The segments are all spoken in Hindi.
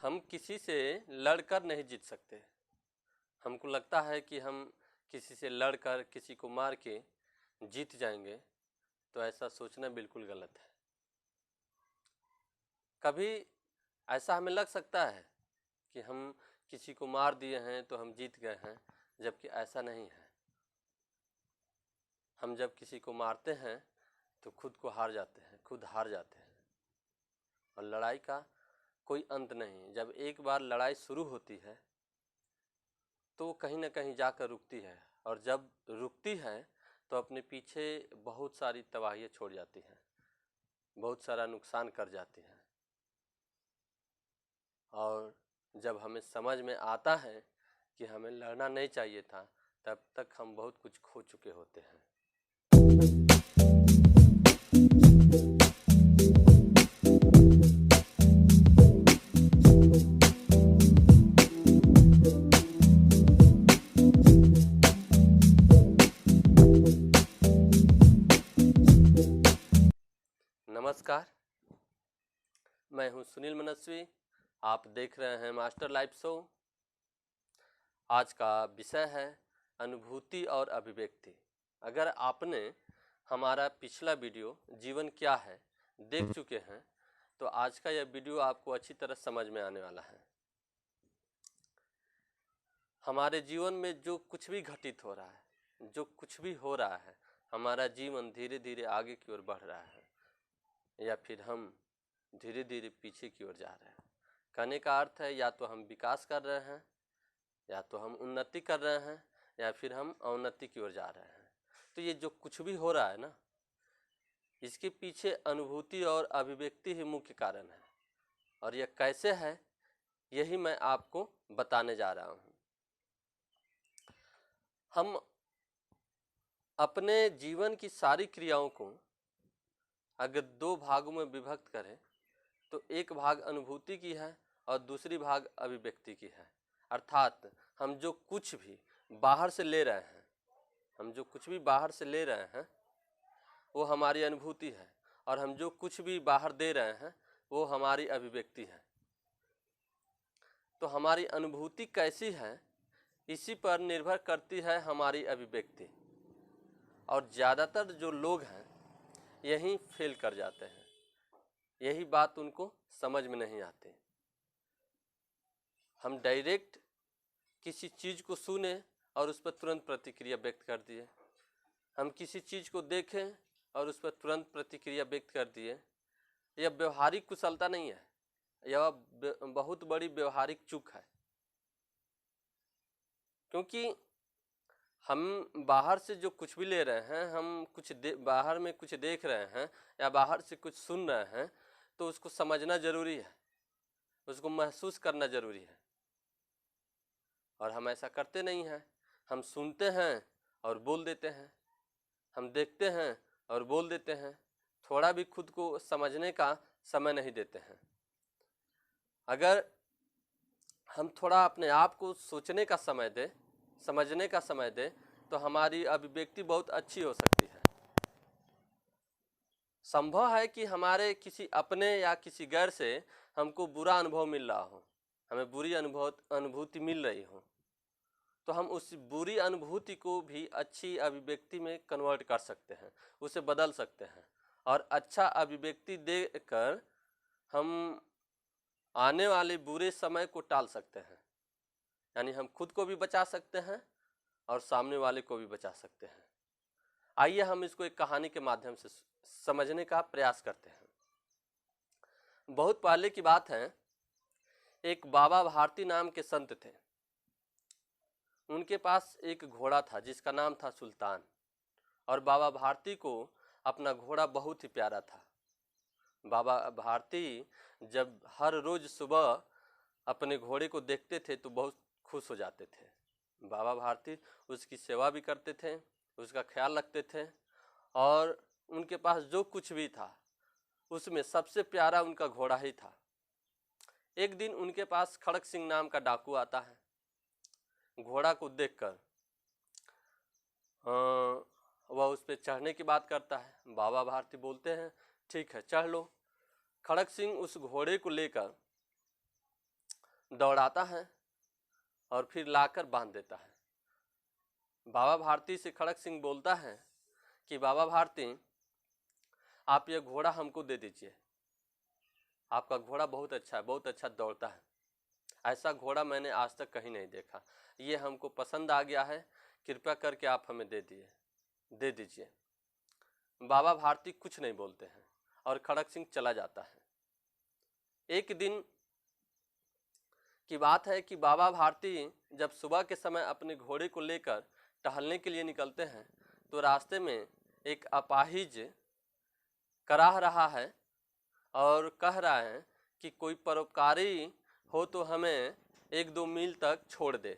हम किसी से लड़कर नहीं जीत सकते। हमको लगता है कि हम किसी से लड़कर किसी को मार के जीत जाएंगे, तो ऐसा सोचना बिल्कुल गलत है। कभी ऐसा हमें लग सकता है कि हम किसी को मार दिए हैं तो हम जीत गए हैं, जबकि ऐसा नहीं है। हम जब किसी को मारते हैं तो खुद हार जाते हैं। और लड़ाई का कोई अंत नहीं। जब एक बार लड़ाई शुरू होती है तो कहीं ना कहीं जाकर रुकती है, और जब रुकती है तो अपने पीछे बहुत सारी तबाहियाँ छोड़ जाती हैं, बहुत सारा नुकसान कर जाती हैं। और जब हमें समझ में आता है कि हमें लड़ना नहीं चाहिए था, तब तक हम बहुत कुछ खो चुके होते हैं। नमस्कार, मैं हूं सुनील मनस्वी। आप देख रहे हैं मास्टर लाइफ शो। आज का विषय है अनुभूति और अभिव्यक्ति। अगर आपने हमारा पिछला वीडियो जीवन क्या है देख चुके हैं, तो आज का यह वीडियो आपको अच्छी तरह समझ में आने वाला है। हमारे जीवन में जो कुछ भी घटित हो रहा है, जो कुछ भी हो रहा है, हमारा जीवन धीरे धीरे आगे की ओर बढ़ रहा है, या फिर हम धीरे धीरे पीछे की ओर जा रहे हैं। कहने का अर्थ है, या तो हम विकास कर रहे हैं, या तो हम उन्नति कर रहे हैं, या फिर हम अवनति की ओर जा रहे हैं। तो ये जो कुछ भी हो रहा है ना, इसके पीछे अनुभूति और अभिव्यक्ति ही मुख्य कारण है। और यह कैसे है, यही मैं आपको बताने जा रहा हूँ। हम अपने जीवन की सारी क्रियाओं को अगर दो भागों में विभक्त करें, तो एक भाग अनुभूति की है और दूसरी भाग अभिव्यक्ति की है। अर्थात हम जो कुछ भी बाहर से ले रहे हैं, वो हमारी अनुभूति है, और हम जो कुछ भी बाहर दे रहे हैं वो हमारी अभिव्यक्ति है। तो हमारी अनुभूति कैसी है, इसी पर निर्भर करती है हमारी अभिव्यक्ति। और ज़्यादातर जो लोग हैं यही फेल कर जाते हैं, यही बात उनको समझ में नहीं आती। हम डायरेक्ट किसी चीज़ को सुने और उस पर तुरंत प्रतिक्रिया व्यक्त कर दिए, हम किसी चीज़ को देखें और उस पर तुरंत प्रतिक्रिया व्यक्त कर दिए। यह व्यवहारिक कुशलता नहीं है, यह बहुत बड़ी व्यवहारिक चूक है। क्योंकि हम बाहर से जो कुछ भी ले रहे हैं, हम बाहर में कुछ देख रहे हैं या बाहर से कुछ सुन रहे हैं, तो उसको समझना ज़रूरी है, उसको महसूस करना ज़रूरी है। और हम ऐसा करते नहीं हैं। हम सुनते हैं और बोल देते हैं, हम देखते हैं और बोल देते हैं, थोड़ा भी खुद को समझने का समय नहीं देते हैं। अगर हम थोड़ा अपने आप को सोचने का समय दें, समझने का समय दें, तो हमारी अभिव्यक्ति बहुत अच्छी हो सकती है। संभव है कि हमारे किसी अपने या किसी गैर से हमको बुरा अनुभव मिल रहा हो, हमें बुरी अनुभूति मिल रही हो, तो हम उस बुरी अनुभूति को भी अच्छी अभिव्यक्ति में कन्वर्ट कर सकते हैं, उसे बदल सकते हैं, और अच्छा अभिव्यक्ति देकर हम आने वाले बुरे समय को टाल सकते हैं। यानी हम खुद को भी बचा सकते हैं और सामने वाले को भी बचा सकते हैं। आइए हम इसको एक कहानी के माध्यम से समझने का प्रयास करते हैं। बहुत पहले की बात है, एक बाबा भारती नाम के संत थे। उनके पास एक घोड़ा था जिसका नाम था सुल्तान, और बाबा भारती को अपना घोड़ा बहुत ही प्यारा था। बाबा भारती जब हर रोज सुबह अपने घोड़े को देखते थे तो बहुत खुश हो जाते थे। बाबा भारती उसकी सेवा भी करते थे, उसका ख्याल रखते थे, और उनके पास जो कुछ भी था उसमें सबसे प्यारा उनका घोड़ा ही था। एक दिन उनके पास खड़क सिंह नाम का डाकू आता है। घोड़ा को देखकर वह उस पर चढ़ने की बात करता है। बाबा भारती बोलते हैं, ठीक है चढ़ लो। खड़क सिंह उस घोड़े को लेकर दौड़ाता है और फिर लाकर बांध देता है। बाबा भारती से खड़क सिंह बोलता है कि बाबा भारती, आप ये घोड़ा हमको दे दीजिए, आपका घोड़ा बहुत अच्छा है, बहुत अच्छा दौड़ता है, ऐसा घोड़ा मैंने आज तक कहीं नहीं देखा, ये हमको पसंद आ गया है, कृपया करके आप हमें दे दीजिए। बाबा भारती कुछ नहीं बोलते हैं और खड़क सिंह चला जाता है। एक दिन की बात है कि बाबा भारती जब सुबह के समय अपने घोड़े को लेकर टहलने के लिए निकलते हैं तो रास्ते में एक अपाहिज कराह रहा है और कह रहा है कि कोई परोपकारी हो तो हमें 1-2 मील तक छोड़ दे,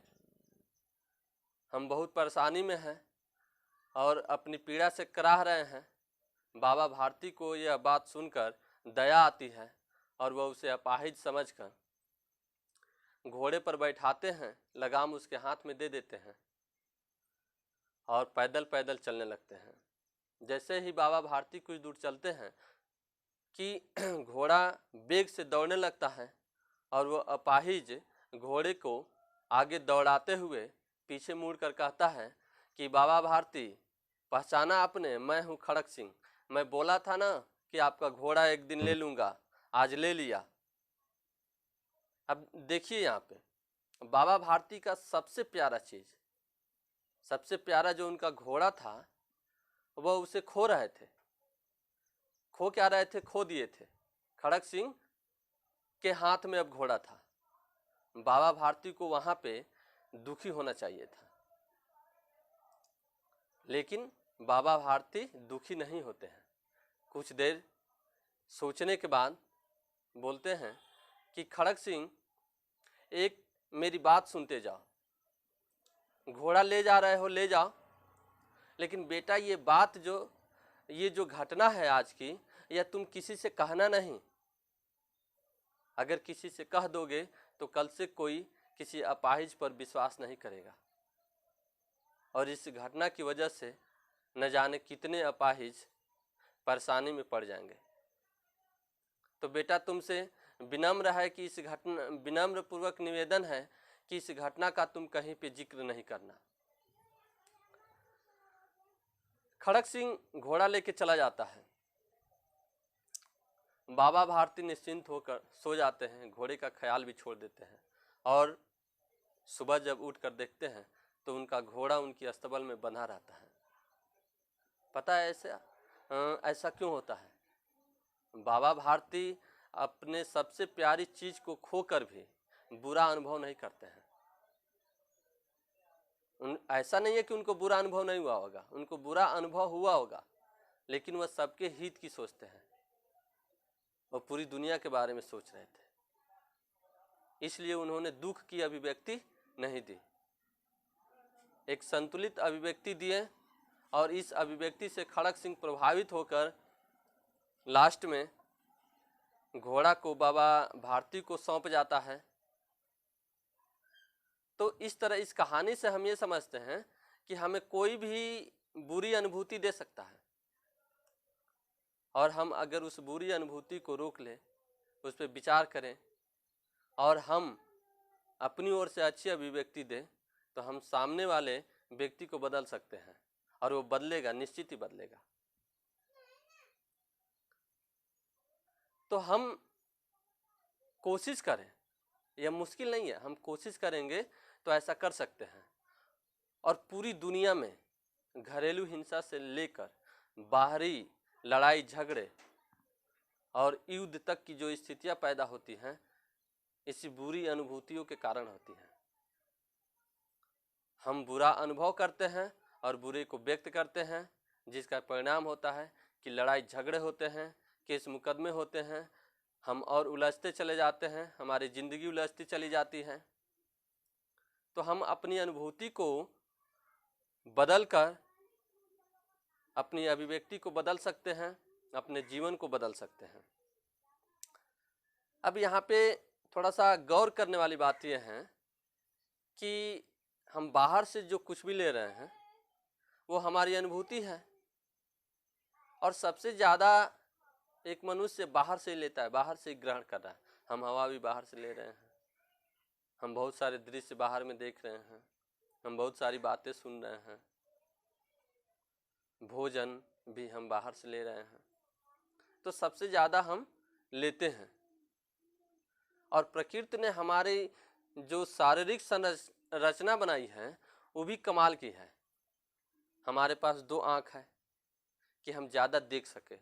हम बहुत परेशानी में हैं और अपनी पीड़ा से कराह रहे हैं। बाबा भारती को यह बात सुनकर दया आती है और वह उसे अपाहिज समझकर घोड़े पर बैठाते हैं, लगाम उसके हाथ में दे देते हैं और पैदल पैदल चलने लगते हैं। जैसे ही बाबा भारती कुछ दूर चलते हैं कि घोड़ा वेग से दौड़ने लगता है और वो अपाहिज घोड़े को आगे दौड़ाते हुए पीछे मुड़कर कहता है कि बाबा भारती, पहचाना आपने, मैं हूँ खड़क सिंह, मैं बोला था ना कि आपका घोड़ा एक दिन ले लूँगा, आज ले लिया। अब देखिए यहाँ पे बाबा भारती का सबसे प्यारा चीज़, सबसे प्यारा जो उनका घोड़ा था वह उसे खो रहे थे। खो क्या रहे थे? खो दिए थे। खड़क सिंह के हाथ में अब घोड़ा था। बाबा भारती को वहाँ पे दुखी होना चाहिए था, लेकिन बाबा भारती दुखी नहीं होते हैं। कुछ देर सोचने के बाद बोलते हैं कि खड़क सिंह, एक मेरी बात सुनते जाओ, घोड़ा ले जा रहे हो ले जाओ, लेकिन बेटा ये जो घटना है आज की, यह तुम किसी से कहना नहीं। अगर किसी से कह दोगे तो कल से कोई किसी अपाहिज पर विश्वास नहीं करेगा और इस घटना की वजह से न जाने कितने अपाहिज परेशानी में पड़ जाएंगे। तो बेटा तुमसे विनम्र है कि विनम्र पूर्वक निवेदन है कि इस घटना का तुम कहीं पे जिक्र नहीं करना। खड़क सिंह घोड़ा लेके चला जाता है। बाबा भारती निश्चिंत होकर सो जाते हैं, घोड़े का ख्याल भी छोड़ देते हैं और सुबह जब उठकर देखते हैं तो उनका घोड़ा उनकी अस्तबल में बंधा रहता है। पता है ऐसा क्यों होता है? बाबा भारती अपने सबसे प्यारी चीज को खोकर भी बुरा अनुभव नहीं करते हैं। ऐसा नहीं है कि उनको बुरा अनुभव नहीं हुआ होगा, उनको बुरा अनुभव हुआ होगा, लेकिन वह सबके हित की सोचते हैं और पूरी दुनिया के बारे में सोच रहे थे, इसलिए उन्होंने दुख की अभिव्यक्ति नहीं दी, एक संतुलित अभिव्यक्ति दिए और इस अभिव्यक्ति से खड़क सिंह प्रभावित होकर लास्ट में घोड़ा को बाबा भारती को सौंप जाता है। तो इस तरह इस कहानी से हम ये समझते हैं कि हमें कोई भी बुरी अनुभूति दे सकता है और हम अगर उस बुरी अनुभूति को रोक लें, उस पर विचार करें और हम अपनी ओर से अच्छी अभिव्यक्ति दें तो हम सामने वाले व्यक्ति को बदल सकते हैं और वो बदलेगा, निश्चित ही बदलेगा। तो हम कोशिश करें, यह मुश्किल नहीं है, हम कोशिश करेंगे तो ऐसा कर सकते हैं। और पूरी दुनिया में घरेलू हिंसा से लेकर बाहरी लड़ाई झगड़े और युद्ध तक की जो स्थितियां पैदा होती हैं, इसी बुरी अनुभूतियों के कारण होती हैं। हम बुरा अनुभव करते हैं और बुरे को व्यक्त करते हैं, जिसका परिणाम होता है कि लड़ाई झगड़े होते हैं, केस मुकदमे होते हैं, हम और उलझते चले जाते हैं, हमारी ज़िंदगी उलझती चली जाती है। तो हम अपनी अनुभूति को बदलकर अपनी अभिव्यक्ति को बदल सकते हैं, अपने जीवन को बदल सकते हैं। अब यहाँ पे थोड़ा सा गौर करने वाली बात यह है कि हम बाहर से जो कुछ भी ले रहे हैं वो हमारी अनुभूति है और सबसे ज़्यादा एक मनुष्य बाहर से लेता है, बाहर से ग्रहण कर रहा है। हम हवा भी बाहर से ले रहे हैं, हम बहुत सारे दृश्य बाहर में देख रहे हैं, हम बहुत सारी बातें सुन रहे हैं, भोजन भी हम बाहर से ले रहे हैं, तो सबसे ज़्यादा हम लेते हैं। और प्रकृति ने हमारी जो शारीरिक संरचना बनाई है वो भी कमाल की है। हमारे पास 2 आँख है कि हम ज़्यादा देख सकें,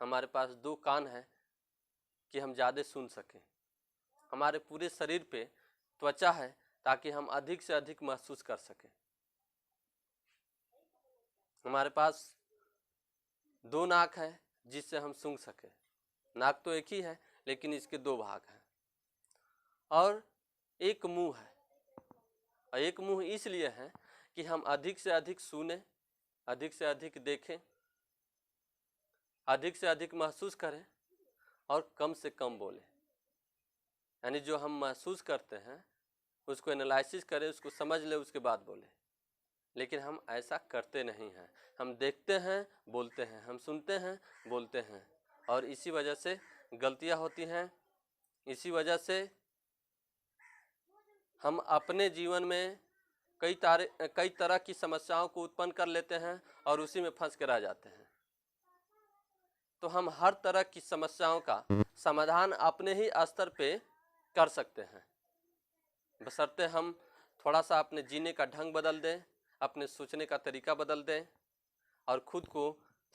हमारे पास 2 कान है कि हम ज़्यादा सुन सकें, हमारे पूरे शरीर पे त्वचा है ताकि हम अधिक से अधिक महसूस कर सकें, हमारे पास 2 नाक है जिससे हम सूंघ सकें। नाक तो एक ही है लेकिन इसके 2 भाग हैं। और एक मुंह है, और एक मुंह इसलिए है कि हम अधिक से अधिक सुने, अधिक से अधिक देखें, अधिक से अधिक महसूस करें और कम से कम बोलें। यानी जो हम महसूस करते हैं उसको एनालिसिस करें, उसको समझ लें, उसके बाद बोलें। लेकिन हम ऐसा करते नहीं हैं। हम देखते हैं, बोलते हैं, हम सुनते हैं, बोलते हैं, और इसी वजह से गलतियां होती हैं। इसी वजह से हम अपने जीवन में कई तरह की समस्याओं को उत्पन्न कर लेते हैं और उसी में फंस के रह जाते हैं। तो हम हर तरह की समस्याओं का समाधान अपने ही स्तर पे कर सकते हैं, बशर्ते हम थोड़ा सा अपने जीने का ढंग बदल दें, अपने सोचने का तरीका बदल दें और खुद को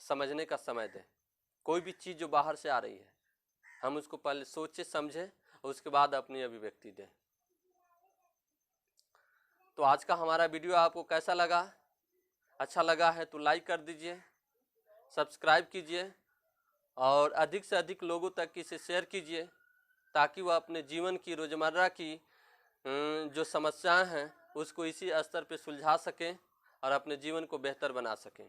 समझने का समय दें। कोई भी चीज़ जो बाहर से आ रही है हम उसको पहले सोचें, समझें और उसके बाद अपनी अभिव्यक्ति दें। तो आज का हमारा वीडियो आपको कैसा लगा? अच्छा लगा है तो लाइक कर दीजिए, सब्सक्राइब कीजिए और अधिक से अधिक लोगों तक इसे शेयर कीजिए ताकि वह अपने जीवन की रोज़मर्रा की जो समस्याएं हैं उसको इसी स्तर पे सुलझा सकें और अपने जीवन को बेहतर बना सकें।